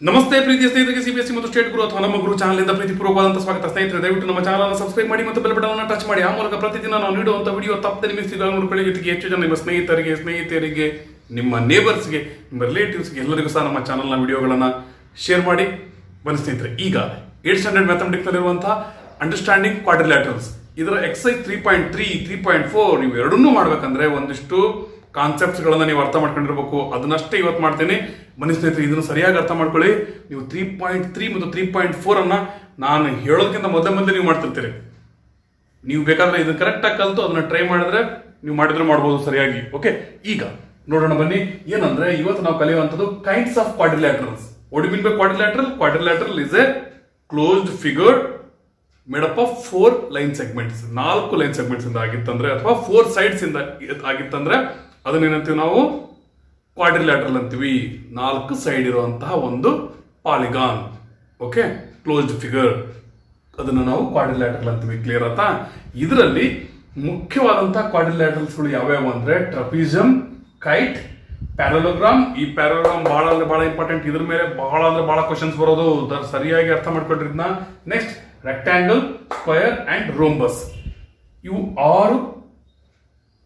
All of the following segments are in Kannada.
ನಮಸ್ತೆ ಪ್ರೀತಿಯ ಸ್ನೇಹಿತರಿಗೆ ಸಿಬಿಎಸ್ಸಿ ಮತ್ತು ಸ್ಟೇಟ್ ಗುರು ಅಥವಾ ನಮ್ಮ ಗುರು ಚಾನಲ್ ಪ್ರೀತಿಪೂರ್ವಕವಾದಂತಹ ಸ್ವಾಗತ. ಸ್ನೇಹಿತರೆ, ದಯವಿಟ್ಟು ನಮ್ಮ ಚಾನಲ್ ಸಬ್ಸ್ಕ್ರೈಬ್ ಮಾಡಿ ಮತ್ತು ಬೆಲ್ ಬಟನ್ ಅನ್ನು ಟಚ್ ಮಾಡಿ. ಆ ಮೂಲಕ ಪ್ರತಿದಿನ ನಾವು ನೀಡುವಂತಹ ವಿಡಿಯೋ ತಪ್ಪದೆ ನಿಮಗೆ ಸಿಗಲು ನೋಡಿಕೊಳ್ಳಿ. ಜೊತೆಗೆ ಹೆಚ್ಚು ಜನ ನಿಮ್ಮ ಸ್ನೇಹಿತರಿಗೆ ನಿಮ್ಮ ನೇಬರ್ಸ್ಗೆ, ನಿಮ್ಮ ರಿಲೇಟಿವ್ಸ್ಗೆ ಎಲ್ಲರಿಗೂ ಸಹ ನಮ್ಮ ಚಾನಲ್ನ ವಿಡಿಯೋಗಳನ್ನು ಶೇರ್ ಮಾಡಿ. ಬನ್ನಿ ಸ್ನೇಹಿತರೆ, ಈಗ 8th ಸ್ಟ್ಯಾಂಡರ್ಡ್ ಮ್ಯಾಥಮೆಟಿಕ್ಸ್ನಲ್ಲಿರುವಂತಹ ಅಂಡರ್ಸ್ಟ್ಯಾಂಡಿಂಗ್ ಕ್ವಾಡ್ರಿಲ್ಯಾಟರಲ್ಸ್ ಇದರ ಎಕ್ಸೈಸ್ 3.3, 3.4 ಇವು ಎರಡನ್ನೂ ಮಾಡ್ಬೇಕಂದ್ರೆ ಒಂದಿಷ್ಟು ಕಾನ್ಸೆಪ್ಟ್ಸ್ಗಳನ್ನು ನೀವು ಅರ್ಥ ಮಾಡ್ಕೊಂಡಿರ್ಬೇಕು. ಅದನ್ನಷ್ಟೇ ಇವತ್ತು ಮಾಡ್ತೇನೆ. ಬನ್ನಿ ಸ್ನೇಹಿತರೆ, ಇದನ್ನು ಸರಿಯಾಗಿ ಅರ್ಥ ಮಾಡ್ಕೊಳ್ಳಿ. ನೀವು 3.3 ಮತ್ತು 3.4 ಅನ್ನ ನಾನು ಹೇಳೋದಕ್ಕಿಂತ ಮೊದಲೇ ನೀವು ಮಾಡ್ತಿರ್ತೀರಿ. ನೀವು ಬೇಕಾದ್ರೆ ಇದನ್ನ ಕರೆಕ್ಟಾಗಿ ಕಲಿತು ಅದನ್ನ ಟ್ರೈ ಮಾಡಿದ್ರೆ ನೀವು ಮಾಡಿದ್ರೆ ಮಾಡ್ಬೋದು ಸರಿಯಾಗಿ. ಓಕೆ, ಈಗ ನೋಡೋಣ ಬನ್ನಿ. ಏನಂದ್ರೆ ಇವತ್ತು ನಾವು ಕಲಿಯುವಂಥದ್ದು kinds of quadrilaterals. What you mean by quadrilateral? Quadrilateral is a closed figure made up of 4 line segments. 4 line segments ಇಂದ ಆಗಿತ್ತಂದ್ರೆ ಅಥವಾ 4 ಸೈಡ್ಸ್ ಇಂದ ಆಗಿತ್ತಂದ್ರೆ ಅದನ್ನೇನಂತೀವಿ ನಾವು ಕ್ವಾಡ್ರಿಲ್ಯಾಟರಲ್ ಅಂತೀವಿ. 4 ಸೈಡ್ ಇರುವಂತಹ ಒಂದು ಪಾಲಿಗಾನ್. ಓಕೆ, ಕ್ಲೋಸ್ಡ್ ಫಿಗರ್, ಅದನ್ನು ನಾವು ಕ್ವಾಡ್ರಿಲ್ಯಾಟರಲ್ ಅಂತೀವಿ. ಕ್ಲಿಯರ್ ಆಯ್ತಾ? ಇದರಲ್ಲಿ ಮುಖ್ಯವಾದಂತಹ ಕ್ವಾಡ್ರಿಲ್ಯಾಟರಲ್ಸ್ಗಳು ಯಾವ್ಯಾವ ಅಂದ್ರೆ ಟ್ರಪೀಸಿಯಂ, ಕೈಟ್, ಪ್ಯಾರಲೋಗ್ರಾಮ್. ಈ ಪ್ಯಾರಲೋಗ್ರಾಮ್ ಬಹಳ ಅಂದ್ರೆ ಬಹಳ ಇಂಪಾರ್ಟೆಂಟ್. ಇದ್ರ ಮೇಲೆ ಬಹಳ ಅಂದ್ರೆ ಬಹಳ ಕ್ವಶನ್ಸ್ ಬರೋದು, ಸರಿಯಾಗಿ ಅರ್ಥ ಮಾಡ್ಕೊಂಡ್ರಿ ಇದನ್ನ. Next rectangle, square and rhombus. ಇವು 6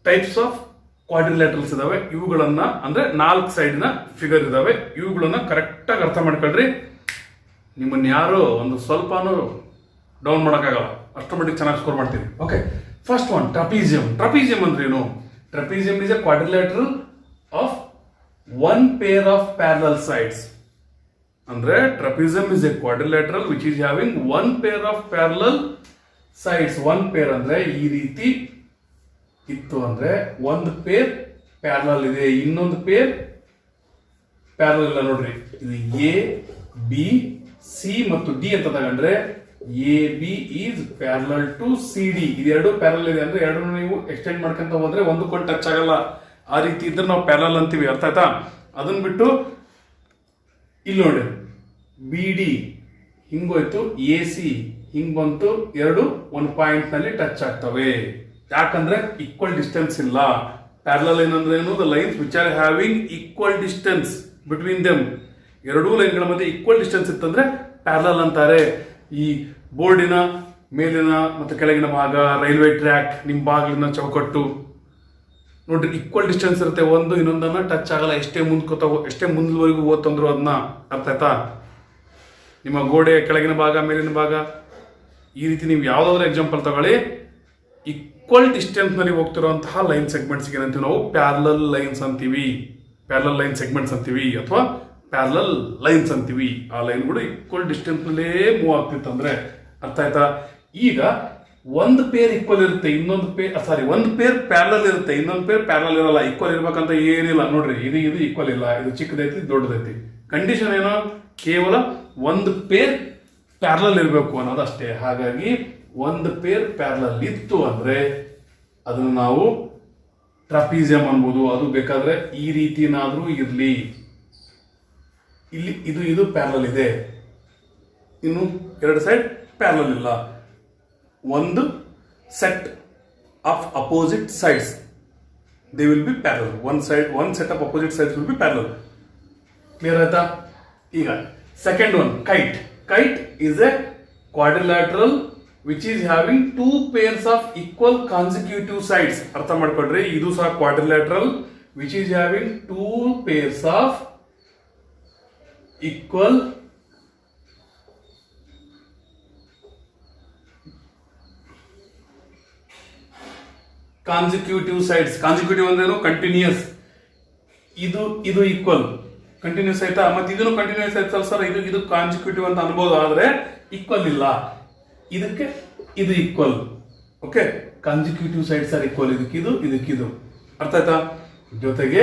ಟೈಪ್ಸ್ ಆಫ್ ಕ್ವಾಡ್ರಿಲ್ಯಾಟರಲ್ಸ್ ಇದಾವೆ. ಇವುಗಳನ್ನ ಅಂದ್ರೆ 4 ಸೈಡ್ ನ ಫಿಗರ್ ಇದಾವೆ. ಇವುಗಳನ್ನ ಕರೆಕ್ಟ್ ಆಗಿ ಅರ್ಥ ಮಾಡ್ಕೊಳ್ರಿ. ನಿಮ್ಮನ್ನ ಯಾರು ಒಂದು ಸ್ವಲ್ಪನೂ ಡೌನ್ ಮಾಡೋಕ್ಕಾಗಲ್ಲ, ಅಷ್ಟು ಮಟ್ಟಿಗೆ ಚೆನ್ನಾಗಿ ಸ್ಕೋರ್ ಮಾಡ್ತೀವಿ. Okay, first one trapezium. Trapezium ಅಂದ್ರೆ ಏನು? Trapezium is a quadrilateral of 1 pair of parallel sides. ಅಂದ್ರೆ trapezium is a quadrilateral which is having 1 pair of parallel sides. 1 pair ಅಂದ್ರೆ ಈ ರೀತಿ ಇತ್ತು ಅಂದ್ರೆ ಒಂದು ಪೇರ್ ಪ್ಯಾರಲಲ್ ಇದೆ, ಇನ್ನೊಂದು ಪೇರ್ ಪ್ಯಾರಲಲ್ ಇಲ್ಲ. ನೋಡ್ರಿ, ಇದು ಎ ಬಿ ಸಿ ಮತ್ತು ಡಿ ಅಂತ ತಗೊಂಡ್ರೆ A B is parallel to C D. ಇದೆರಡು ಪ್ಯಾರಲಲ್ ಇದೆ ಅಂದ್ರೆ ಎರಡು ನೀವು ಎಕ್ಸ್ಟೆಂಡ್ ಮಾಡ್ಕೊಂತ ಹೋದ್ರೆ ಒಂದಕ್ಕೊಂದು ಟಚ್ ಆಗಲ್ಲ. ಆ ರೀತಿ ಇದ್ರೆ ನಾವು ಪ್ಯಾರಲಲ್ ಅಂತೀವಿ. ಅರ್ಥ ಆಯ್ತಾ? ಅದನ್ನ ಬಿಟ್ಟು ಇಲ್ಲಿ ನೋಡಿ, ಬಿ ಡಿ ಹಿಂಗೋಯ್ತು, ಎ ಸಿ ಹಿಂಗ್ ಬಂತು, ಎರಡು ಒಂದು ಪಾಯಿಂಟ್ ನಲ್ಲಿ ಟಚ್ ಆಗ್ತವೆ. ಯಾಕಂದ್ರೆ ಈಕ್ವಲ್ ಡಿಸ್ಟೆನ್ಸ್ ಇಲ್ಲ. ಪ್ಯಾರಲಲ್ ಏನಂದ್ರೆ ಏನು? The lines which are having equal distance between them. ಎರಡೂ ಲೈನ್ಗಳ ಮಧ್ಯೆ ಈಕ್ವಲ್ ಡಿಸ್ಟೆನ್ಸ್ ಇತ್ತಂದ್ರೆ ಪ್ಯಾರಲಲ್ ಅಂತಾರೆ. ಈ ಬೋರ್ಡಿನ ಮೇಲಿನ ಮತ್ತು ಕೆಳಗಿನ ಭಾಗ, ರೈಲ್ವೆ ಟ್ರ್ಯಾಕ್, ನಿಮ್ಮ ಬಾಗಿಲಿನ ಚೌಕಟ್ಟು ನೋಡ್ರಿ, ಈಕ್ವಲ್ ಡಿಸ್ಟೆನ್ಸ್ ಇರುತ್ತೆ. ಒಂದು ಇನ್ನೊಂದನ್ನ ಟಚ್ ಆಗಲ್ಲ. ಎಷ್ಟೇ ಮುಂದವರೆಗೂ ಓದ್ತಂದ್ರು ಅದನ್ನ. ಅರ್ಥ ಆಯ್ತಾ? ನಿಮ್ಮ ಗೋಡೆ ಕೆಳಗಿನ ಭಾಗ, ಮೇಲಿನ ಭಾಗ, ಈ ರೀತಿ ನೀವು ಯಾವ್ದಾದ್ರು ಎಕ್ಸಾಂಪಲ್ ತಗೊಳ್ಳಿ, ಈಕ್ವಲ್ ಡಿಸ್ಟೆನ್ಸ್ ನಲ್ಲಿ ಹೋಗ್ತಿರುವಂತಹ ಲೈನ್ ಸೆಗ್ಮೆಂಟ್ಸ್ ಏನಂತೀವಿ ನಾವು? ಪ್ಯಾರಲಲ್ ಲೈನ್ಸ್ ಅಂತೀವಿ, ಪ್ಯಾರಲಲ್ ಲೈನ್ ಸೆಗ್ಮೆಂಟ್ಸ್ ಅಂತೀವಿ, ಅಥವಾ ಪ್ಯಾರಲಲ್ ಲೈನ್ಸ್ ಅಂತೀವಿ. ಆ ಲೈನ್ಗಳು ಈಕ್ವಲ್ ಡಿಸ್ಟೆನ್ಸ್ ನಲ್ಲೇ ಮೂವ್ ಆಗ್ತಿತ್ತಂದ್ರೆ. ಅರ್ಥ ಆಯ್ತಾ? ಈಗ ಒಂದು ಪೇರ್ ಈಕ್ವಲ್ ಇರುತ್ತೆ, ಇನ್ನೊಂದು ಒಂದು ಪೇರ್ ಪ್ಯಾರಲಲ್ ಇರುತ್ತೆ, ಇನ್ನೊಂದು ಪೇರ್ ಪ್ಯಾರಲಲ್ ಇರಲ್ಲ. ಈಕ್ವಲ್ ಇರ್ಬೇಕಂತ ಏನಿಲ್ಲ. ನೋಡ್ರಿ, ಇದು ಈಕ್ವಲ್ ಇಲ್ಲ, ಇದು ಚಿಕ್ಕದೈತಿ, ದೊಡ್ಡದೈತಿ. ಕಂಡೀಷನ್ ಏನೋ? ಕೇವಲ ಒಂದು ಪೇರ್ ಪ್ಯಾರಲಲ್ ಇರಬೇಕು ಅನ್ನೋದಷ್ಟೇ. ಹಾಗಾಗಿ ಒಂದು ಪೇರ್ ಪ್ಯಾರಲಲ್ ಇತ್ತು ಅಂದ್ರೆ ಅದನ್ನು ನಾವು ಟ್ರಪೀಸಿಯಂ ಅನ್ಬೋದು. ಅದು ಬೇಕಾದ್ರೆ ಈ ರೀತಿನಾದ್ರೂ ಇರ್ಲಿ. ಇಲ್ಲಿ ಇದು ಪ್ಯಾರಲಲ್ ಇದೆ, ಇನ್ನು ಎರಡು ಸೈಡ್ ಪ್ಯಾರಲಲ್ ಇಲ್ಲ. ಒಂದು set of opposite sides they will be parallel. One set of opposite sides will be parallel. Clear ಆಯ್ತಾ? ಈಗ second one kite. Kite is a quadrilateral which is having 2 pairs of equal consecutive sides. ಅರ್ಥ ಮಾಡ್ಕೊಳ್ರಿ, ಇದು ಸಹ ಕ್ವಾಡ್ರಿಲ್ಯಾಟರಲ್ which is having 2 pairs of equal consecutive sides. Consecutive ಅಂದ್ರೇನು? ಕಂಟಿನ್ಯೂಸ್. ಇದು ಈಕ್ವಲ್ ಕಂಟಿನ್ಯೂಸ್ ಆಯ್ತಾ? ಮತ್ತೆ ಇದನ್ನು ಕಂಟಿನ್ಯೂಸ್ ಆಯ್ತಲ್ಲ ಸರ್, ಇದು ಕಾನ್ಸಿಕ್ಯೂಟಿವ್ ಅಂತ ಅನ್ಬೋದು. ಆದ್ರೆ ಈಕ್ವಲ್ ಇಲ್ಲ. ಇದಕ್ಕೆ ಇದು equal. Okay, consecutive sides are equal. ಇದಕ್ಕಿದು. ಅರ್ಥ ಆಯ್ತಾ? ಜೊತೆಗೆ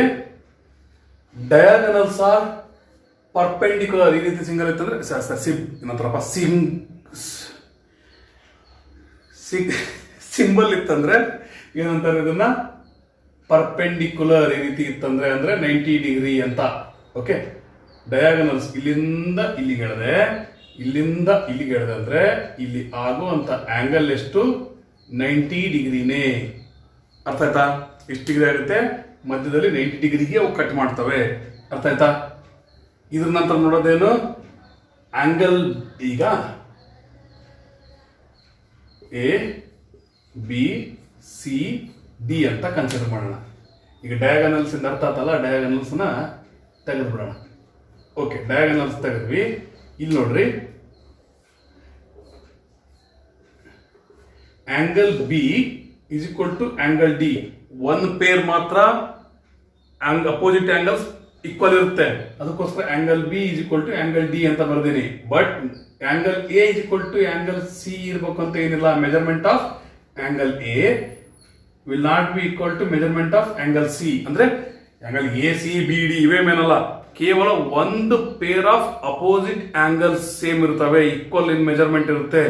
ಡಯಾಗನಲ್ಸ್ ಆರ್ ಪರ್ಪೆಂಡಿಕ್ಯುಲರ್. ಈ ರೀತಿ ಸಿಂಗಲ್ ಇತ್ತಂದ್ರೆ ಏನಂತಾರಪ್ಪ, ಸಿಂಬಲ್ ಇತ್ತಂದ್ರೆ ಏನಂತಾರೆ ಇದನ್ನ? ಪರ್ಪೆಂಡಿಕ್ಯುಲರ್. ಈ ರೀತಿ ಇತ್ತಂದ್ರೆ ಅಂದ್ರೆ 90 ಡಿಗ್ರಿ ಅಂತ. ಓಕೆ, ಡಯಾಗನಲ್ಸ್ ಇಲ್ಲಿಂದ ಇಲ್ಲಿಗೆ ಎಳೆದೆ, ಇಲ್ಲಿಂದ ಇಲ್ಲಿಗೆ ಎಳೆದೆ ಅಂದ್ರೆ ಇಲ್ಲಿ ಆಗುವಂತ ಆಂಗಲ್ ಎಷ್ಟು? 90 ಡಿಗ್ರಿನೇ. ಅರ್ಥ ಆಯ್ತಾ? ಎಷ್ಟು ಡಿಗ್ರಿ ಆಗುತ್ತೆ? ಮಧ್ಯದಲ್ಲಿ 90 ಡಿಗ್ರಿಗೆ ಅವು ಕಟ್ ಮಾಡ್ತವೆ. ಅರ್ಥ ಆಯ್ತಾ? ಇದ್ರ ನಂತರ ನೋಡೋದೇನು ಆಂಗಲ್. ಈಗ ಎ ಬಿ ಸಿ ಡಿ ಅಂತ ಕನ್ಸಿಡರ್ ಮಾಡೋಣ. ಈಗ ಡಯಾಗನಲ್ಸ್ ಇಂದ ಅರ್ಥ ಆತಲ್ಲ, ಡಯಾಗನಲ್ಸ್ನ ತೆಗೆದ್ಬಿಡೋಣ. ಓಕೆ, ಡಯಾಗನಲ್ಸ್ ತೆಗೆದ್ವಿ. ಇಲ್ಲಿ ನೋಡ್ರಿ, angle B is equal to angle D. ಒಂದು ಪೇರ್ ಮಾತ್ರ ಅಪೋಸಿಟ್ ಆಂಗಲ್ಸ್ ಈಕ್ವಲ್ ಇರುತ್ತೆ, ಅದಕ್ಕೋಸ್ಕರ angle B is equal to angle D ಅಂತ ಬರ್ದೀನಿ. But angle A is equal to angle C ಇರ್ಬೇಕು ಅಂತ ಏನಿಲ್ಲ. Measurement of angle A will not be equal to measurement of angle C. ಅಂದ್ರೆ angle A C B D ಇವೇ ಮೇನಲ್ಲ, ಕೇವಲ ಒಂದು pair of opposite angles same ಇರ್ತವೆ, ಈಕ್ವಲ್ ಇನ್ ಮೆಜರ್ಮೆಂಟ್ ಇರುತ್ತೆ.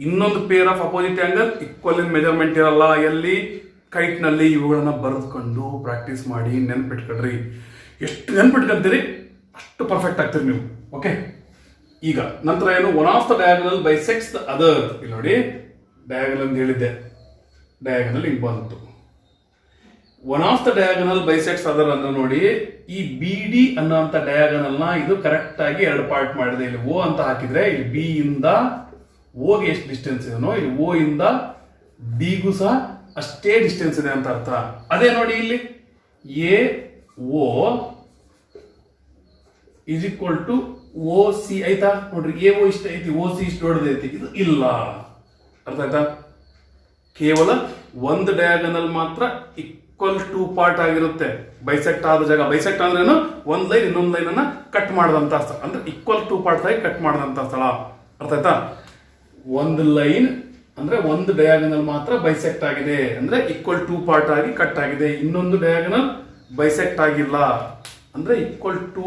ಇನ್ನೊಂದು peer of opposite angle equal in measurement ಇರಲ್ಲ. ಎಲ್ಲಿ? ಕೈಟ್ ನಲ್ಲಿ. ಇವುಗಳನ್ನ ಬರೆದುಕೊಂಡು ಪ್ರಾಕ್ಟೀಸ್ ಮಾಡಿ ನೆನ್ಪಿಟ್ಕೊಳ್ರಿ. ಎಷ್ಟು ನೆನ್ಪಿಟ್ಕೊಂತೀರಿ ಅಷ್ಟು ಪರ್ಫೆಕ್ಟ್ ಆಗ್ತೀರಿ ನೀವು. ಓಕೆ, ಈಗ ನಂತರ ಏನು, one of the diagonal ಬೈಸೆಕ್ಟ್ಸ್ the other. ಇಲ್ಲಿ ನೋಡಿ, ಡಯಾಗನಲ್ ಅಂತ ಹೇಳಿದ್ದೆ, ಡಯಾಗನಲ್ ಹಿಂಗ್ ಬಂತು. One of the diagonal ಬೈಸೆಕ್ಟ್ಸ್ other ಅಂದ್ರೆ ನೋಡಿ, ಈ ಬಿ ಡಿ ಅನ್ನೋಂಥ ಡಯಾಗನಲ್ ನ ಇದು ಕರೆಕ್ಟ್ ಆಗಿ ಎರಡು ಪಾರ್ಟ್ ಮಾಡಿದೆ. ಇಲ್ಲಿ ಓ ಅಂತ ಹಾಕಿದ್ರೆ ಇಲ್ಲಿ ಬಿ ಇಂದ ಓಗೆ ಎಷ್ಟು ಡಿಸ್ಟೆನ್ಸ್ ಇದೆನೋ ಇಲ್ಲಿ ಓ ಇಂದ ಡಿಗೂ ಸಹ ಅಷ್ಟೇ ಡಿಸ್ಟೆನ್ಸ್ ಇದೆ ಅಂತ ಅರ್ಥ. ಅದೇ ನೋಡಿ ಇಲ್ಲಿ A O is equal to O C ಆಯ್ತಾ. ನೋಡ್ರಿ, ಎ ಓ ಇಷ್ಟ ಐತಿ, ಓ ಸಿ ಇಷ್ಟು ದೊಡ್ಡದೈತಿ. ಇದು ಇಲ್ಲ, ಅರ್ಥ ಆಯ್ತಾ. ಕೇವಲ ಒಂದು ಡಯಾಗನಲ್ ಮಾತ್ರ ಈಕ್ವಲ್ ಟು ಪಾರ್ಟ್ ಆಗಿರುತ್ತೆ ಬೈಸೆಕ್ಟ್ ಆದ ಜಾಗ. ಬೈಸೆಕ್ಟ್ ಅಂದ್ರೇನು, ಒಂದ್ ಲೈನ್ ಇನ್ನೊಂದು ಲೈನ್ ಅನ್ನ ಕಟ್ ಮಾಡದಂತ ಸ್ಥಳ, ಅಂದ್ರೆ ಈಕ್ವಲ್ ಟು ಪಾರ್ಟ್ ಆಗಿ ಕಟ್ ಮಾಡದಂತ ಸ್ಥಳ. ಅರ್ಥ ಆಯ್ತಾ. ಒಂದು ಲೈನ್ ಅಂದ್ರೆ ಒಂದು ಡಯಾಗನಲ್ ಮಾತ್ರ ಬೈಸೆಕ್ಟ್ ಆಗಿದೆ, ಅಂದ್ರೆ ಈಕ್ವಲ್ ಟು ಪಾರ್ಟ್ ಆಗಿ ಕಟ್ ಆಗಿದೆ. ಇನ್ನೊಂದು ಡಯಾಗನಲ್ ಬೈಸೆಕ್ಟ್ ಆಗಿಲ್ಲ, ಅಂದ್ರೆ ಈಕ್ವಲ್ ಟು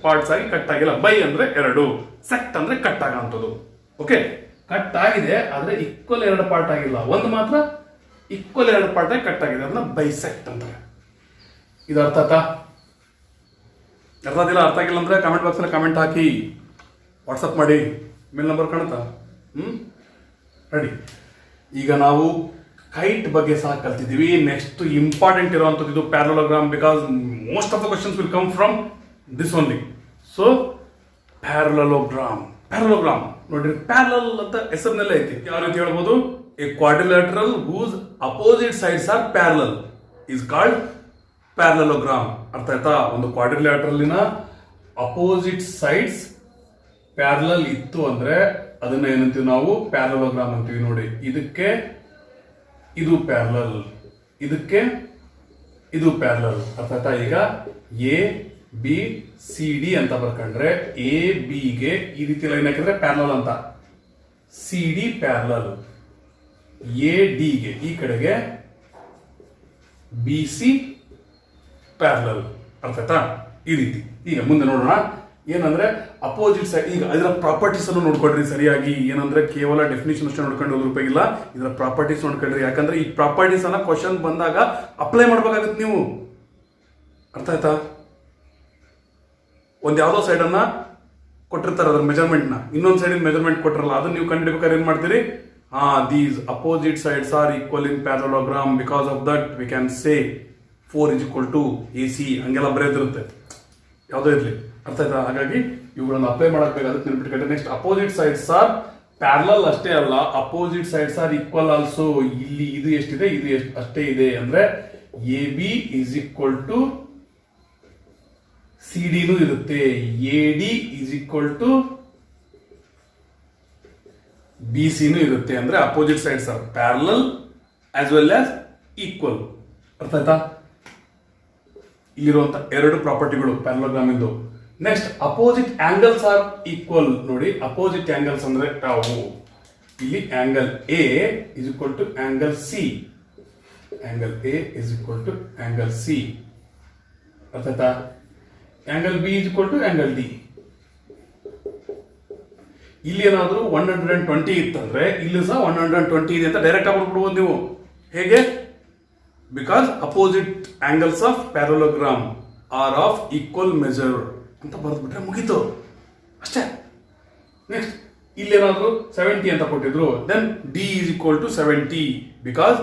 ಪಾರ್ಟ್ಸ್ ಆಗಿ ಕಟ್ ಆಗಿಲ್ಲ. ಬೈ ಅಂದ್ರೆ ಎರಡು, ಸೆಕ್ಟ್ ಅಂದ್ರೆ ಕಟ್ ಆಗಂತದ್ದು. ಓಕೆ, ಕಟ್ ಆಗಿದೆ ಆದ್ರೆ ಈಕ್ವಲ್ ಎರಡು ಪಾರ್ಟ್ ಆಗಿಲ್ಲ, ಒಂದು ಮಾತ್ರ ಈಕ್ವಲ್ ಎರಡು ಪಾರ್ಟ್ ಆಗಿ ಕಟ್ ಆಗಿದೆ, ಅದನ್ನ ಬೈಸೆಕ್ಟ್ ಅಂತಾರೆ. ಇದು ಅರ್ಥ ಆಯ್ತಾ? ಅರ್ಥ ಆಗಿಲ್ಲ, ಅರ್ಥ ಆಗಿಲ್ಲ ಅಂದ್ರೆ ಕಾಮೆಂಟ್ ಬಾಕ್ಸ್ ಅಲ್ಲಿ ಕಾಮೆಂಟ್ ಹಾಕಿ, ವಾಟ್ಸಪ್ ಮಾಡಿ, ಮೇಲ್ ನಂಬರ್ ಕಾಣುತ್ತಾ? ರೆಡಿ. ಈಗ ನಾವು ಕೈಟ್ ಬಗ್ಗೆ ಸಹ ಕಲ್ತಿದ್ದೀವಿ. ನೆಕ್ಸ್ಟ್ ಇಂಪಾರ್ಟೆಂಟ್ ಇರುವಂತದ್ದು ಇದು parallelogram, because most of the questions will come from this only. So parallelogram, parallelogram ನೋಡ್ರಿ, ಪ್ಯಾರಲಲ್ ಅಂತ ಹೆಸರಿನಲ್ಲೇ ಐತಿ. ಯಾವ ರೀತಿ ಹೇಳ್ಬೋದು? A quadrilateral whose opposite sides are parallel is called parallelogram. ಅರ್ಥ ಆಯ್ತಾ? ಒಂದು ಕ್ವಾಡ್ರಿಲ್ಯಾಟರಲಿನ ಅಪೋಸಿಟ್ ಸೈಡ್ಸ್ ಪ್ಯಾರಲಲ್ ಇತ್ತು ಅಂದ್ರೆ ಅದನ್ನ ಏನಂತೀವಿ ನಾವು? ಪ್ಯಾರಲೋಗ್ರಾಮ್ ಅಂತೀವಿ. ನೋಡಿ, ಇದಕ್ಕೆ ಇದು ಪ್ಯಾರಲಲ್, ಇದಕ್ಕೆ ಇದು ಪ್ಯಾರಲಲ್. ಅರ್ಥ ಆಯ್ತಾ? ಈಗ ಎ ಬಿ ಸಿ ಡಿ ಅಂತ ಬರ್ಕೊಂಡ್ರೆ ಎ ಬಿ ಗೆ ಈ ರೀತಿ ಲೈನ್ ಹಾಕಿದ್ರೆ ಪ್ಯಾರಲಲ್ ಅಂತ, C D parallel. A D ಗೆ ಈ ಕಡೆಗೆ ಬಿ ಸಿ ಪ್ಯಾರಲಲ್. ಅರ್ಥ ಆಯ್ತಾ? ಈ ರೀತಿ. ಈಗ ಮುಂದೆ ನೋಡೋಣ ಏನಂದ್ರೆ ಅಪೋಸಿಟ್ ಸೈಡ್. ಈಗ ಇದರ ಪ್ರಾಪರ್ಟೀಸ್ ಅನ್ನು ನೋಡ್ಕೊಳ್ರಿ ಸರಿಯಾಗಿ. ಏನಂದ್ರೆ ಕೇವಲ ಡೆಫಿನಿಷನ್ ಅಷ್ಟೇ ನೋಡ್ಕೊಂಡು ಹೋದ್ರ ಉಪಯೋಗಿಲ್ಲ, ಇದರ ಪ್ರಾಪರ್ಟೀಸ್ ನೋಡ್ಕೊಳ್ರಿ. ಯಾಕಂದ್ರೆ ಈ ಪ್ರಾಪರ್ಟೀಸ್ ಅನ್ನ ಕ್ವಶನ್ ಬಂದಾಗ ಅಪ್ಲೈ ಮಾಡ್ಬೇಕಾಗತ್ತೆ ನೀವು. ಅರ್ಥ ಆಯ್ತಾ? ಒಂದ್ ಯಾವ್ದೋ ಸೈಡ್ ಅನ್ನ ಕೊಟ್ಟಿರ್ತಾರೆ, ಅದ್ರ ಮೆಜರ್ಮೆಂಟ್ ನ, ಇನ್ನೊಂದ್ ಸೈಡ್ ಮೆಜರ್ಮೆಂಟ್ ಕೊಟ್ಟಿರಲ್ಲ, ಅದನ್ನ ನೀವು ಕಂಡುಹಿಡಿಬೇಕಾದ್ರೆ ಏನ್ ಮಾಡ್ತೀರಿ? These opposite sides are equal in parallelogram, because of that we can say 4 is equal to AC. ಹಂಗೆಲ್ಲ ಬರೆದಿರುತ್ತೆ, ಯಾವುದೋ ಇರಲಿ. ಅರ್ಥ ಆಯ್ತಾ? ಹಾಗಾಗಿ ಇವುಗಳನ್ನು ಅಪ್ಲೈ ಮಾಡಬೇಕಾಗುತ್ತೆ, ನೆನಪಿಟ್ಕೊಂಡ್ರೆ. Next, opposite sides are parallel ಅಷ್ಟೇ ಅಲ್ಲ, opposite sides are equal also. ಇಲ್ಲಿ ಇದು ಎಷ್ಟಿದೆ, ಇದು ಅಷ್ಟೇ ಇದೆ. ಅಂದ್ರೆ A B is equal to C ಡಿನೂ ಇರುತ್ತೆ, A D is equal to B ಸಿನೂ ಇರುತ್ತೆ. ಅಂದ್ರೆ opposite sides are parallel as well as equal. ಅರ್ಥ ಆಯ್ತಾ? ಇಲ್ಲಿರುವಂತ ಎರಡು ಪ್ರಾಪರ್ಟಿಗಳು ಪ್ಯಾರಲೋಗ್ರಾಮ್ ಇಂದು. Next, opposite angles are equal. ನೋಡಿ, ಅಪೋಸಿಟ್ ಆಂಗಲ್ಸ್ ಅಂದ್ರೆ ಯಾವು? ಇಲ್ಲಿ angle A is equal to angle C, angle A is equal to angle C. ಅರ್ಥ ಆಯ್ತಾ? Angle B is equal to angle D. ಇಲ್ಲಿ ಏನಾದ್ರು 120 ಇತ್ತಂದ್ರೆ ಇಲ್ಲಿ ಸಹ 120 ಇದೆ ಅಂತ ಡೈರೆಕ್ಟ್ ಆಗಿ ಬರ್ಬಿಡ್ಬೋದು ನೀವು. ಹೇಗೆ? Because opposite angles of parallelogram are of equal measure ಅಂತ ಬರೆದ್ಬಿಟ್ರೆ ಮುಗೀತು, ಅಷ್ಟೇ. ನೆಕ್ಸ್ಟ್, ಇಲ್ಲೇನಾದ್ರು 70 ಅಂತ ಕೊಟ್ಟಿದ್ರು, then D is equal to 70, because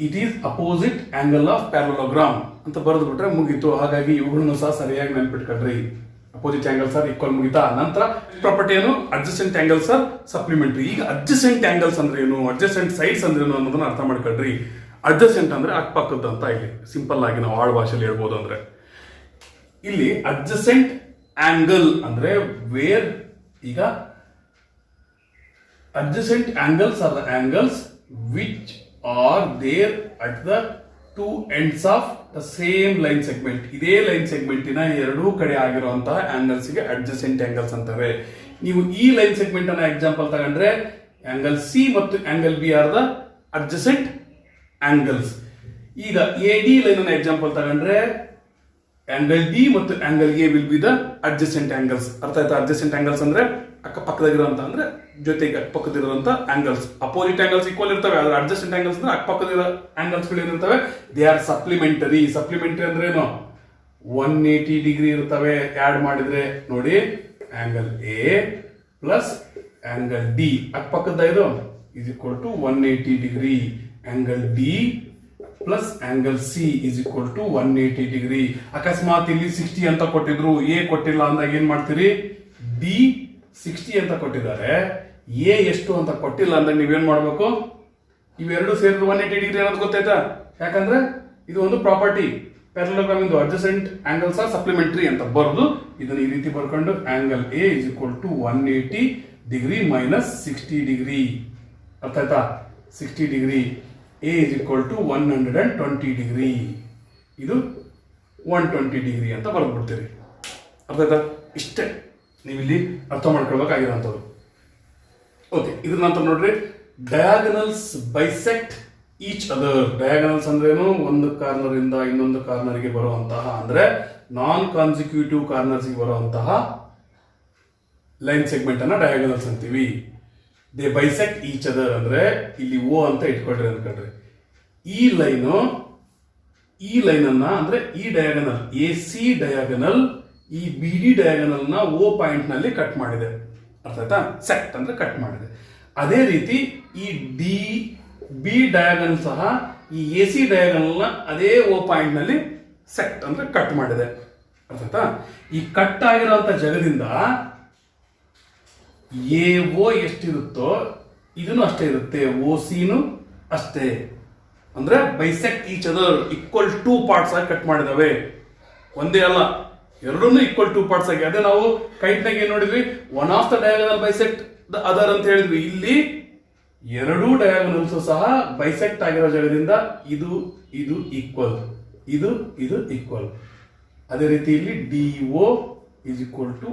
it is opposite angle of parallelogram ಅಂತ ಬರೆದು ಬಿಟ್ರೆ ಮುಗೀತು. ಹಾಗಾಗಿ ಇವುಗಳನ್ನು ಸಹ ಸರಿಯಾಗಿ ನೆನ್ಪಿಟ್ಕೊಳ್ರಿ. ಅಪೋಸಿಟ್ ಆಂಗಲ್ಸ್ ಆರ್ ಈಕ್ವಲ್ ಮುಗಿತಾ. ನಂತರ ಪ್ರಾಪರ್ಟಿ ಏನು, ಅಡ್ಜಸೆಂಟ್ ಆಂಗಲ್ಸ್ ಆರ್ ಸಪ್ಲಿಮೆಂಟರಿ. ಈಗ ಅಡ್ಜಸೆಂಟ್ ಆಂಗಲ್ಸ್ ಅಂದ್ರೆ ಏನು, ಅಡ್ಜಸೆಂಟ್ ಸೈಡ್ಸ್ ಅಂದ್ರೆ ಏನು ಅನ್ನೋದನ್ನ ಅರ್ಥ ಮಾಡ್ಕೊಳ್ರಿ. ಅಡ್ಜಸೆಂಟ್ ಅಂದ್ರೆ ಅಕ್ಕಪಕ್ಕದ ಅಂತ ಇಲ್ಲಿ ಸಿಂಪಲ್ ಆಗಿ ನಾವು ಆಡ್ ಭಾಷೆಯಲ್ಲಿ ಹೇಳ್ಬೋದು. ಅಂದ್ರೆ ಇಲ್ಲಿ ಅಡ್ಜಸೆಂಟ್ ಆಂಗಲ್ ಅಂದ್ರೆ ವೇರ್, ಈಗ adjacent angles are the angles which are there at the two ends of the same line segment. ಇದೇ ಲೈನ್ ಸೆಗ್ಮೆಂಟಿನ ಎರಡೂ ಕಡೆ ಆಗಿರುವಂತಹ ಆಂಗಲ್ಸ್ ಗೆ ಅಡ್ಜಸೆಂಟ್ ಆಂಗಲ್ಸ್ ಅಂತಾರೆ. ನೀವು ಈ ಲೈನ್ ಸೆಗ್ಮೆಂಟ್ ಅನ್ನ ಎಕ್ಸಾಂಪಲ್ ತಗೊಂಡ್ರೆ ಆಂಗಲ್ ಸಿ ಮತ್ತು angle B are the adjacent angles. ಈಗ ಎ ಡಿ ಲೈನ್ ಅನ್ನ ಎಕ್ಸಾಂಪಲ್ ತಗೊಂಡ್ರೆ ಆಂಗಲ್ ಡಿ ಮತ್ತು angle A will be the adjacent angles. ಅರ್ಥ ಆಯ್ತಾ? ಅಡ್ಜಸೆಂಟ್ ಆಂಗಲ್ಸ್ ಅಂದ್ರೆ ಅಕ್ಕಪಕ್ಕದಾಗಿರುವಂತ ಅಂದ್ರೆ ಜೊತೆಗೆ ಅಕ್ಕಪಕ್ಕದಿರುವಂತ ಆಂಗಲ್ಸ್. ಅಪೋಸಿಟ್ ಆಂಗಲ್ಸ್ ಈಕ್ವಲ್ ಇರ್ತವೆ, ಆದ್ರೆ ಅಡ್ಜಸೆಂಟ್ ಆಂಗಲ್ಸ್ ಅಂದ್ರೆ ಅಕ್ಕಪಕ್ಕದ ಆಂಗಲ್ಸ್ ಗಳು ಏನಿರ್ತವೆ ದೇ ಆರ್ ಸಪ್ಲಿಮೆಂಟರಿ. ಸಪ್ಲಿಮೆಂಟರಿ ಅಂದ್ರೆ ಏನು, 180 ಡಿಗ್ರಿ ಇರ್ತವೆ. ಆಡ್ ಮಾಡಿದ್ರೆ ನೋಡಿ angle A plus angle D ಅಕ್ಕಪಕ್ಕದ ಇದು is equal to 180 degree. Angle D plus angle C is equal to 180 degree. ಅಕಸ್ಮಾತ್ ಇಲ್ಲಿ 60 ಅಂತ ಕೊಟ್ಟಿದ್ರು, ಎ ಕೊಟ್ಟಿಲ್ಲ ಅಂದಾಗ ಏನ್ ಮಾಡ್ತೀರಿ, ಡಿ 60 ಅಂತ ಕೊಟ್ಟಿದ್ದಾರೆ, ಎ ಎಷ್ಟು ಅಂತ ಕೊಟ್ಟಿಲ್ಲ ಅಂದಾಗ ನೀವೇನ್ ಮಾಡ್ಬೇಕು, ಇವೆರಡು ಸೇರಿದ್ರೆ 180 ಡಿಗ್ರಿ ಅನ್ನೋದು ಗೊತ್ತಾಯ್ತಾ? ಯಾಕಂದ್ರೆ ಇದು ಒಂದು ಪ್ರಾಪರ್ಟಿ ಪ್ಯಾರಲೋಗ್ರಾಮ್ ಇಂದು ಅಡ್ಜಸೆಂಟ್ ಆಂಗಲ್ಸ್ ಆರ್ ಸಪ್ಲಿಮೆಂಟರಿ ಅಂತ ಬರೆದು ಇದನ್ನ ಈ ರೀತಿ ಬರ್ಕೊಂಡು angle A is equal to 180 degree minus 60 degree. ಅರ್ಥ ಆಯ್ತಾ? 60 degree A is equal to 120 degree. ಇದು 120 ಡಿಗ್ರಿ ಅಂತ ಬರೆದು ಬಿಡ್ತೀರಿ. ಅರ್ಥ ಆಯ್ತಾ? ಇಷ್ಟೇ ನೀವಿಲ್ಲಿ ಅರ್ಥ ಮಾಡ್ಕೊಳ್ಬೇಕಾಗಿರೋಂಥದ್ದು. ಓಕೆ, ಇದ್ರ ನಂತರ ನೋಡ್ರಿ diagonals bisect each other. Diagonals ಅಂದ್ರೇನು, ಒಂದು ಕಾರ್ನರ್ ಇಂದ ಇನ್ನೊಂದು ಕಾರ್ನರ್ ಗೆ ಬರುವಂತಹ ಅಂದ್ರೆ ನಾನ್ ಕಾನ್ಸಿಕ್ಯೂಟಿವ್ ಕಾರ್ನರ್ಸ್ ಗೆ ಬರುವಂತಹ ಲೈನ್ ಸೆಗ್ಮೆಂಟ್ ಅನ್ನ ಡಯಾಗನಲ್ಸ್ ಅಂತೀವಿ. ದೇ ಬೈಸೆಕ್ಟ್ ಈಚ್ ಅದರ್ ಅಂದ್ರೆ ಇಲ್ಲಿ ಓ ಅಂತ ಇಟ್ಕೊಳ್ರಿ ಅನ್ಕೊಂಡ್ರಿ. ಈ ಲೈನ್ ಅನ್ನ ಅಂದ್ರೆ ಈ ಡಯಾಗನಲ್ ಎ ಸಿ ಡಯಾಗನಲ್ ಈ ಬಿ ಡಿ ಡಯಾಗನಲ್ ನ ಓ ಪಾಯಿಂಟ್ ನಲ್ಲಿ ಕಟ್ ಮಾಡಿದೆ. ಅರ್ಥ ಆಯ್ತಾ? ಸೆಕ್ಟ್ ಅಂದ್ರೆ ಕಟ್ ಮಾಡಿದೆ. ಅದೇ ರೀತಿ ಈ ಡಿ ಬಿ ಡಯಾಗನಲ್ ಸಹ ಈ ಎ ಸಿ ಡಯಾಗನಲ್ ನ ಅದೇ ಓ ಪಾಯಿಂಟ್ ನಲ್ಲಿ ಸೆಕ್ಟ್ ಅಂದ್ರೆ ಕಟ್ ಮಾಡಿದೆ. ಅರ್ಥ ಆಯ್ತಾ? ಈ ಕಟ್ ಆಗಿರುವಂತ ಜಾಗದಿಂದ ಎ ಓ ಎಷ್ಟಿರುತ್ತೋ ಇದನ್ನು ಅಷ್ಟೇ ಇರುತ್ತೆ, ಓ ಸಿನು ಅಷ್ಟೇ. ಅಂದ್ರೆ bisect each other equal two parts ಆಗಿ ಕಟ್ ಮಾಡಿದಾವೆ. ಒಂದೇ ಅಲ್ಲ, ಎರಡನ್ನೂ ಈಕ್ವಲ್ ಟೂ ಪಾರ್ಟ್ಸ್ ಆಗಿ. ಅದೇ ನಾವು ಕೈಟ್ನಾಗ ಏನ್ ನೋಡಿದ್ವಿ, one of the diagonal bisect the other ಅಂತ ಹೇಳಿದ್ವಿ. ಇಲ್ಲಿ ಎರಡೂ ಡಯಾಗನಲ್ಸ್ ಸಹ ಬೈಸೆಕ್ಟ್ ಆಗಿರೋ ಜಾಗದಿಂದ ಇದು ಇದು ಈಕ್ವಲ್, ಇದು ಇದು ಈಕ್ವಲ್. ಅದೇ ರೀತಿ ಇಲ್ಲಿ D O is equal to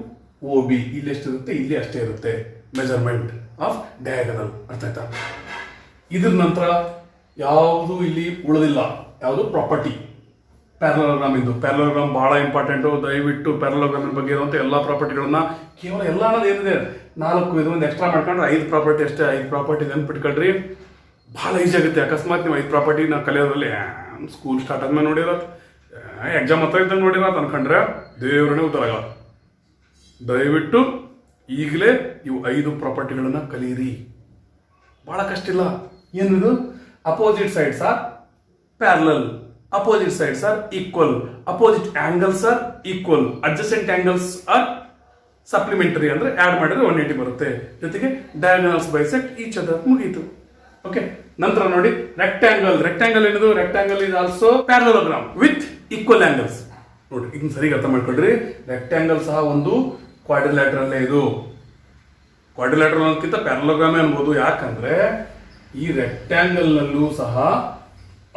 O B. ಇಲ್ಲಿ ಎಷ್ಟಿರುತ್ತೆ, ಇಲ್ಲಿ ಅಷ್ಟೇ ಇರುತ್ತೆ ಮೆಜರ್ಮೆಂಟ್ ಆಫ್ ಡಯಾಗನಲ್. ಅರ್ಥ ಆಯ್ತಾ? ಇದ್ರ ನಂತರ ಯಾವುದು ಇಲ್ಲಿ ಉಳಿದಿಲ್ಲ, ಯಾವುದು ಪ್ರಾಪರ್ಟಿ ಪ್ಯಾರಲೋಗ್ರಾಮ್ ಇಂದು. ಪ್ಯಾರಲೋಗ್ರಾಮ್ ಬಹಳ ಇಂಪಾರ್ಟೆಂಟು. ದಯವಿಟ್ಟು ಪ್ಯಾರಲೋಗ್ರಾಮ್ ಬಗ್ಗೆ ಇರುವಂತ ಎಲ್ಲಾ ಪ್ರಾಪರ್ಟಿಗಳನ್ನ ಕೇವಲ ಎಲ್ಲ ಅನ್ನೋದು ಏನಿದೆ 4 ಇದು ಒಂದು ಎಕ್ಸ್ಟ್ರಾ ಮಾಡ್ಕೊಂಡ್ರೆ 5 ಪ್ರಾಪರ್ಟಿ ಅಷ್ಟೇ. 5 ಪ್ರಾಪರ್ಟಿ ನೆನ್ಪಿಟ್ಕೊಳ್ರಿ, ಬಹಳ ಈಸಿ ಆಗುತ್ತೆ. ಅಕಸ್ಮಾತ್ ನೀವು 5 ಪ್ರಾಪರ್ಟಿ ನಾವು ಕಲಿಯೋದ್ರಲ್ಲಿ ಸ್ಕೂಲ್ ಸ್ಟಾರ್ಟ್ ಆದ್ಮೇಲೆ ನೋಡಿರೋದು, ಎಕ್ಸಾಮ್ ಹತ್ರ ಇದ್ದಂಗೆ ನೋಡಿರೋದು ಅನ್ಕೊಂಡ್ರೆ ದೇವ್ರನ್ನೇ ಉತ್ತರಾಗಲ್ಲ. ದಯವಿಟ್ಟು ಈಗಲೇ ಇವು 5 ಪ್ರಾಪರ್ಟಿಗಳನ್ನ ಕಲೀರಿ. ಬಹಳ ಕಷ್ಟ ಇಲ್ಲ. ಏನಿದು, opposite sides are parallel, opposite sides are equal, opposite angles are equal, adjacent angles are supplementary ಅಂದ್ರೆ ಆಡ್ ಮಾಡಿದ್ರೆ 180 ಬರುತ್ತೆ. ಜೊತೆಗೆ ಡಯಾಗನಲ್ಸ್ ಬೈಸೆಕ್ಟ್ ಈಚ್ ಅದರ್, ಮುಗೀತು. ಓಕೆ, ನಂತರ ನೋಡಿ ರೆಕ್ಟ್ಯಾಂಗಲ್. ರೆಕ್ಟ್ಯಾಂಗಲ್ ಏನದು, rectangle is also parallelogram with equal angles. ನೋಡಿ ಇದನ್ನ ಸರಿಗೆ ಅರ್ಥ ಮಾಡ್ಕೊಳ್ರಿ. ರೆಕ್ಟ್ಯಾಂಗಲ್ ಸಹ ಒಂದು ಕ್ವಾಡ್ರಿಲ್ಯಾಟರಲ್. ಇದು ಕ್ವಾಡ್ರಿಲ್ಯಾಟರಲ್ ಅನ್ನೋದಕ್ಕಿಂತ ಪ್ಯಾರಲೋಗ್ರಾಮೇ ಅನ್ಬೋದು. ಯಾಕಂದ್ರೆ ಈ ರೆಕ್ಟ್ಯಾಂಗಲ್ ನಲ್ಲೂ ಸಹ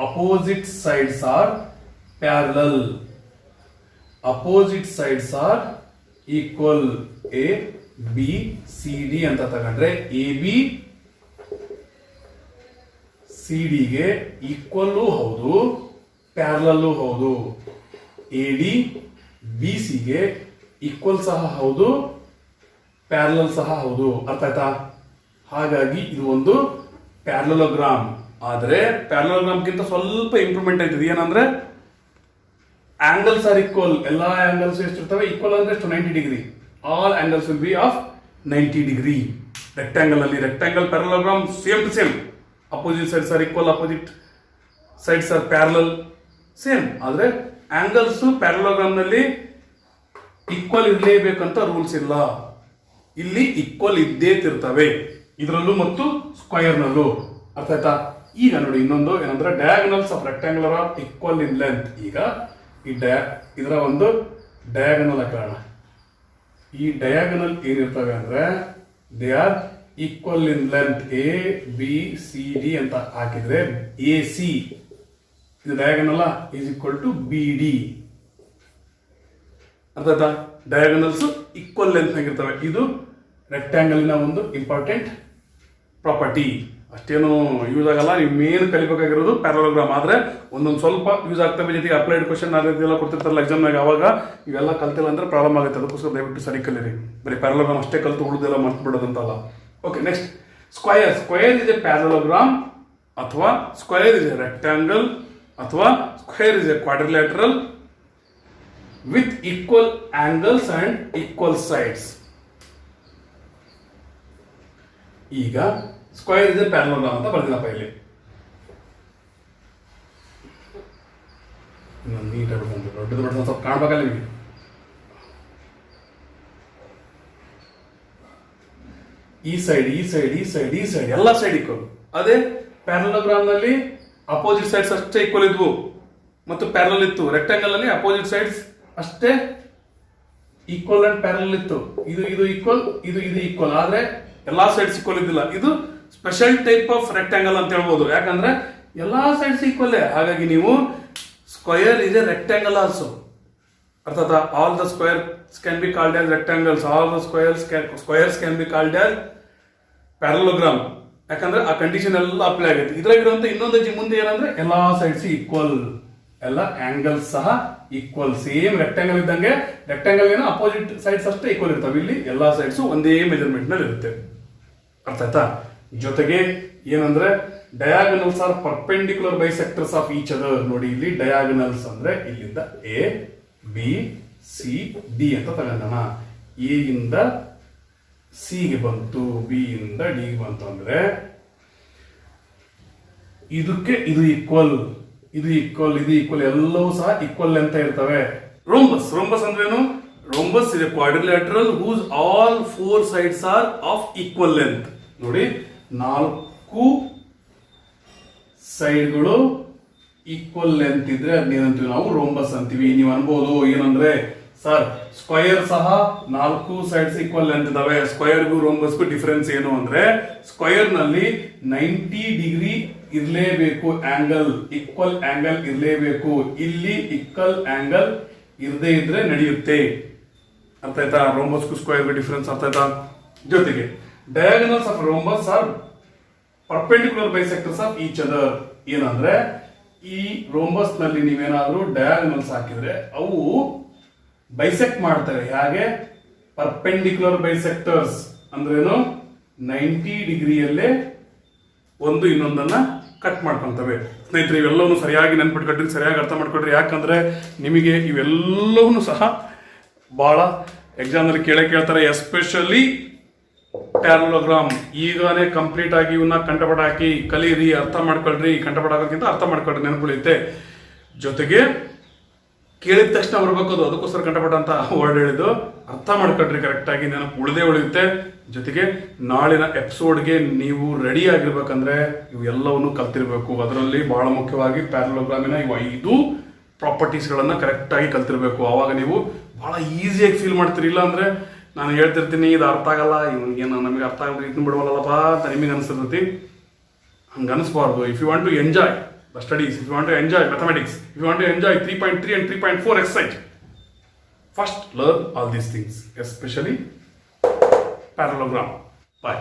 opposite sides are parallel, opposite sides are equal. A B C D ಅಂತ ತಗೊಂಡ್ರೆ ಎ ಬಿ ಸಿ ಡಿಗೆ ಈಕ್ವಲ್ಲು ಹೌದು, ಪ್ಯಾರಲಲ್ಲು ಹೌದು. ಎ ಡಿ ಬಿ ಸಿಗೆ ಈಕ್ವಲ್ ಸಹ ಹೌದು, ಪ್ಯಾರಲಲ್ ಸಹ ಹೌದು. ಅರ್ಥ ಆಯ್ತಾ? ಹಾಗಾಗಿ ಇದು ಒಂದು ಪ್ಯಾರಲೋಗ್ರಾಮ್. ಆದ್ರೆ ಪ್ಯಾರಲೋಗ್ರಾಮ್ ಗಿಂತ ಸ್ವಲ್ಪ ಇಂಪ್ರೂವ್ಮೆಂಟ್ ಆಯ್ತದೆ. ಏನಂದ್ರೆ ಆಂಗಲ್ಸ್ ಆರ್ ಈಕ್ವಲ್. ಎಲ್ಲಾ ಆಂಗಲ್ಸ್ ಎಷ್ಟಿರ್ತವೆ, ಈಕ್ವಲ್ ಅಂದ್ರೆ 90 degree. All angles will be of 90 degree. Rectangle ಅಲ್ಲಿ rectangle parallelogram same to same. Opposite sides are equal, opposite sides are parallel same. ಆದರೆ ಆಂಗಲ್ಸ್ ಪ್ಯಾರಲೋಗ್ರಾಮ್ನಲ್ಲಿ ಈಕ್ವಲ್ ಇರಲೇಬೇಕಂತ ರೂಲ್ಸ್ ಇಲ್ಲ. ಇಲ್ಲಿ ಈಕ್ವಲ್ ಇದ್ದೇ ತಿರ್ತವೆ, ಇದರಲ್ಲೂ ಮತ್ತು ಸ್ಕ್ವಯರ್ನಲ್ಲೂ. ಅರ್ಥ ಆಯ್ತಾ? ಈಗ ನೋಡಿ ಇನ್ನೊಂದು ಏನಂದ್ರೆ diagonals of rectangular are equal in length. ಈಗ ಇದರ ಒಂದು ಡಯಾಗನಲ್ ಹಾಕೋಣ. ಈ ಡಯಾಗನಲ್ ಏನಿರ್ತವೆ ಅಂದ್ರೆ they are equal in length. A B C D ಅಂತ ಹಾಕಿದ್ರೆ ಎ ಸಿ ಇದು diagonal is equal to B D. ಅರ್ಥ ಆಯ್ತಾ? ಡಯಾಗನಲ್ಸ್ ಈಕ್ವಲ್ ಲೆಂತ್ ಆಗಿರ್ತವೆ. ಇದು ರೆಕ್ಟಾಂಗಲ್ನ ಒಂದು ಇಂಪಾರ್ಟೆಂಟ್ ಪ್ರಾಪರ್ಟಿ. ಅಷ್ಟೇನು ಯೂಸ್ ಆಗಲ್ಲ. ನೀವು ಮೇನ್ ಕಲಿಬೇಕಾಗಿರೋದು ಪ್ಯಾರಲೋಗ್ರಾಮ್. ಆದರೆ ಒಂದೊಂದು ಸ್ವಲ್ಪ ಯೂಸ್ ಆಗ್ತವೆ. ಜೊತೆಗೆ ಅಪ್ಲೈಡ್ ಕ್ವಶನ್ ಅದೆಲ್ಲ ಕೊಡ್ತಿರ್ತಾರಲ್ಲ ಎಕ್ಸಾಮ್ನಾಗ, ಅವಾಗ ಇವೆಲ್ಲ ಕಲ್ತಿಲ್ಲ ಅಂದ್ರೆ ಪ್ರಾಬ್ಲಮ್ ಆಗುತ್ತೆ. ಅದಕ್ಕೋಸ್ಕರ ದಯವಿಟ್ಟು ಸರಿ ಕಲೀರಿ. ಬರೀ ಪ್ಯಾರಲೋಗ್ರಾಮ್ ಅಷ್ಟೇ ಕಲ್ತು ಉಳಿದೆಲ್ಲ ಮರ್ತು ಬಿಡೋದಂತಲ್ಲ. Okay, next square. Square is a parallelogram ಅಥವಾ ಸ್ಕ್ವಯರ್ ಇಸ್ ಎ ರೆಕ್ಟಾಂಗಲ್ ಅಥವಾ square is a quadrilateral with equal angles and equal sides. ಈಗ ಸ್ಕ್ವಯರ್ ಇಸ್ ಎ ಪ್ಯಾರಲೋಗ್ರಾಮ್ ಅಂತ ಬರ್ತೀನಪ್ಪ ಇಲ್ಲಿ. ನೀಟಾಗಿ ದೊಡ್ಡದು ದೊಡ್ಡ ಸ್ವಲ್ಪ ಕಾಣ್ಬೇಕಲ್ಲ ನಿಮಗೆ. ಈ ಸೈಡ್ ಈ ಸೈಡ್ ಈ ಸೈಡ್ ಈ ಸೈಡ್ ಎಲ್ಲ ಸೈಡ್ ಈಕ್ವಲ್. ಅದೇ ಪ್ಯಾರಲೋಗ್ರಾಮ್ ನಲ್ಲಿ ಅಪೋಸಿಟ್ ಸೈಡ್ಸ್ ಅಷ್ಟೇ ಈಕ್ವಲ್ ಇದ್ವು ಮತ್ತು ಪ್ಯಾರಲಲ್ ಇತ್ತು. ರೆಕ್ಟಾಂಗಲ್ ಅಲ್ಲಿ ಅಪೋಸಿಟ್ ಸೈಡ್ಸ್ ಅಷ್ಟೇ ಈಕ್ವಲ್ ಅಂಡ್ ಪ್ಯಾರಲಲ್ ಇತ್ತು. ಇದು ಇದು ಈಕ್ವಲ್, ಇದು ಇದು ಈಕ್ವಲ್. ಆದ್ರೆ ಎಲ್ಲಾ ಸೈಡ್ಸ್ ಈಕ್ವಲ್ ಇದ್ದಿಲ್ಲ. ಇದು ಸ್ಪೆಷಲ್ ಟೈಪ್ ಆಫ್ ರೆಕ್ಟಾಂಗಲ್ ಅಂತ ಹೇಳ್ಬೋದು. ಯಾಕಂದ್ರೆ ಎಲ್ಲಾ ಸೈಡ್ಸ್ ಈಕ್ವಲ್. ಹಾಗಾಗಿ ನೀವು square is a rectangle also. ಅರ್ಥಾತ್ all the squares can be called as rectangles, all the squares can be called as parallelogram. ಯಾಕಂದ್ರೆ ಆ ಕಂಡೀಷನ್ ಎಲ್ಲ ಅಪ್ಲೈ ಆಗುತ್ತೆ. ಇದ್ರಾಗಿರುವಂತ ಇನ್ನೊಂದು ಮುಂದೆ ಏನಂದ್ರೆ ಎಲ್ಲಾ ಸೈಡ್ಸ್ ಈಕ್ವಲ್, ಎಲ್ಲ ಆಂಗಲ್ಸ್ ಸಹ ಈಕ್ವಲ್. ಸೇಮ್ ರೆಕ್ಟಾಂಗಲ್ ಇದ್ದಂಗೆ, ರೆಕ್ಟಾಂಗಲ್ ಏನೋ ಅಪೋಸಿಟ್ ಸೈಡ್ಸ್ ಅಷ್ಟೇ ಈಕ್ವಲ್ ಇರ್ತವೆ. ಇಲ್ಲಿ ಎಲ್ಲಾ ಸೈಡ್ಸ್ ಒಂದೇ ಮೆಜರ್ಮೆಂಟ್ ನಲ್ಲಿ ಇರುತ್ತೆ. ಅರ್ಥ ಆಯ್ತಾ? ಜೊತೆಗೆ ಏನಂದ್ರೆ diagonals are perpendicular bisectors of each other. ನೋಡಿ ಇಲ್ಲಿ ಡಯಾಗನಲ್ಸ್ ಅಂದ್ರೆ ಇಲ್ಲಿಂದ ಎ ಬಿ ಸಿ ಡಿ ಅಂತ ತಗೊಂಡನ. ಎ ಇಂದ ಸಿ ಗೆ ಬಂತು, ಬಿ ಇಂದ ಡಿ ಗೆ ಬಂತು ಅಂದ್ರೆ ಇದಕ್ಕೆ ಇದು ಈಕ್ವಲ್, ಇದು ಈಕ್ವಲ್, ಇದು ಈಕ್ವಲ್, ಎಲ್ಲವೂ ಸಹ ಈಕ್ವಲ್ ಅಂತ ಇರ್ತವೆ. ರೋಂಬಸ್. ರೋಂಬಸ್ ಅಂದ್ರೇನು? Rhombus is a quadrilateral whose all 4 sides are of equal length. ನೋಡಿ 4 ಸೈಡ್ಗಳು ಈಕ್ವಲ್ ಲೆಂತ್ ಇದ್ರೆ ಅದನ್ನೇನಂತೀವಿ ನಾವು ರೋಂಬಸ್ ಅಂತೀವಿ. ನೀವು ಅನ್ಬೋದು ಏನಂದ್ರೆ ಸರ್ ಸ್ಕ್ವಯರ್ ಸಹ 4 ಸೈಡ್ಸ್ ಈಕ್ವಲ್ ಲೆಂತ್ ಇದಾವೆ, ಸ್ಕ್ವಯರ್ಗೂ ರೋಂಬಸ್ಗೂ ಡಿಫರೆನ್ಸ್ ಏನು ಅಂದ್ರೆ ಸ್ಕ್ವಯರ್ ನಲ್ಲಿ 90 ಡಿಗ್ರಿ ಇರಲೇಬೇಕು ಆಂಗಲ್, ಈಕ್ವಲ್ ಆಂಗಲ್ ಇರಲೇಬೇಕು. ಇಲ್ಲಿ ಈಕ್ವಲ್ ಆಂಗಲ್ ಇರದೇ ಇದ್ರೆ ನಡೆಯುತ್ತೆ. ಅರ್ಥ ಆಯ್ತಾ? ರೋಂಬಸ್ಗೂ ಸ್ಕ್ವಯರ್ಗೂ ಡಿಫರೆನ್ಸ್ ಅರ್ಥ ಆಯ್ತಾ? ಜೊತೆಗೆ diagonals of rhombus are perpendicular bisectors of each other. ಏನಂದ್ರೆ ಈ ರೋಂಬಸ್ ನಲ್ಲಿ ನೀವೇನಾದ್ರೂ ಡಯಾಗನಲ್ಸ್ ಹಾಕಿದ್ರೆ ಅವು ಬೈಸೆಕ್ಟ್ ಮಾಡ್ತವೆ. ಹಾಗೆ ಪರ್ಪೆಂಡಿಕ್ಯುಲರ್ ಬೈಸೆಕ್ಟರ್ಸ್ ಅಂದ್ರೇನು? 90 ಡಿಗ್ರಿಯಲ್ಲೇ ಒಂದು ಇನ್ನೊಂದನ್ನ ಕಟ್ ಮಾಡ್ಕೊಂತವೆ. ಸ್ನೇಹಿತರೆ, ಇವೆಲ್ಲವೂ ಸರಿಯಾಗಿ ನೆನ್ಪಿಟ್ಕೊಡ್ರಿ, ಸರಿಯಾಗಿ ಅರ್ಥ ಮಾಡ್ಕೊಡ್ರಿ. ಯಾಕಂದ್ರೆ ನಿಮಗೆ ಇವೆಲ್ಲವೂ ಸಹ ಬಹಳ ಎಕ್ಸಾಮ್ನಲ್ಲಿ ಕೇಳ್ತಾರೆ. Especially parallelogram. ಈಗಾನೇ ಕಂಪ್ಲೀಟ್ ಆಗಿ ಇವನ್ನ ಕಂಠಪಟ ಹಾಕಿ ಕಲೀರಿ, ಅರ್ಥ ಮಾಡ್ಕೊಳ್ರಿ. ಕಂಠಪಟ ಹಾಕೋಕ್ಕಿಂತ ಅರ್ಥ ಮಾಡ್ಕೊಳ್ರಿ, ನೆನಪುಳಿಯುತ್ತೆ. ಜೊತೆಗೆ ಕೇಳಿದ ತಕ್ಷಣ ಬರ್ಬೇಕು, ಅದು ಅದಕ್ಕೋಸ್ಕರ ಕಂಠಪಟ ಅಂತ ವರ್ಡ್ ಹೇಳಿದ್ದು. ಅರ್ಥ ಮಾಡ್ಕೊಳ್ರಿ ಕರೆಕ್ಟ್ ಆಗಿ, ನೆನಪು ಉಳಿಯುತ್ತೆ. ಜೊತೆಗೆ ನಾಳಿನ ಎಪಿಸೋಡ್ಗೆ ನೀವು ರೆಡಿ ಆಗಿರ್ಬೇಕಂದ್ರೆ ಇವು ಎಲ್ಲವನ್ನು ಕಲ್ತಿರ್ಬೇಕು. ಅದರಲ್ಲಿ ಬಹಳ ಮುಖ್ಯವಾಗಿ ಪ್ಯಾರಲೋಗ್ರಾಮಿನ ಇವು 5 ಪ್ರಾಪರ್ಟೀಸ್ಗಳನ್ನ ಕರೆಕ್ಟ್ ಆಗಿ ಕಲ್ತಿರ್ಬೇಕು. ಆವಾಗ ನೀವು ಬಹಳ ಈಸಿಯಾಗಿ ಫೀಲ್ ಮಾಡ್ತೀರಿ. ಇಲ್ಲ ಅಂದ್ರೆ ನಾನು ಹೇಳ್ತಿರ್ತೀನಿ ಇದು ಅರ್ಥ ಆಗಲ್ಲ, ಇವನಿಗೇನು ನಮಗೆ ಅರ್ಥ ಆಗಲ್ಲ, ಇದನ್ನ ಬಿಡವಲ್ಲಪ್ಪ ಅಂತ ನಿಮಗೆ ಅನಿಸ್ತೈತಿ. ಹಂಗೆ ಅನಿಸ್ಬಾರ್ದು. If you want to enjoy the studies, if you want to enjoy mathematics, if you want to enjoy 3.3 and 3.4 exercise, first learn all these things, especially parallelogram. Bye.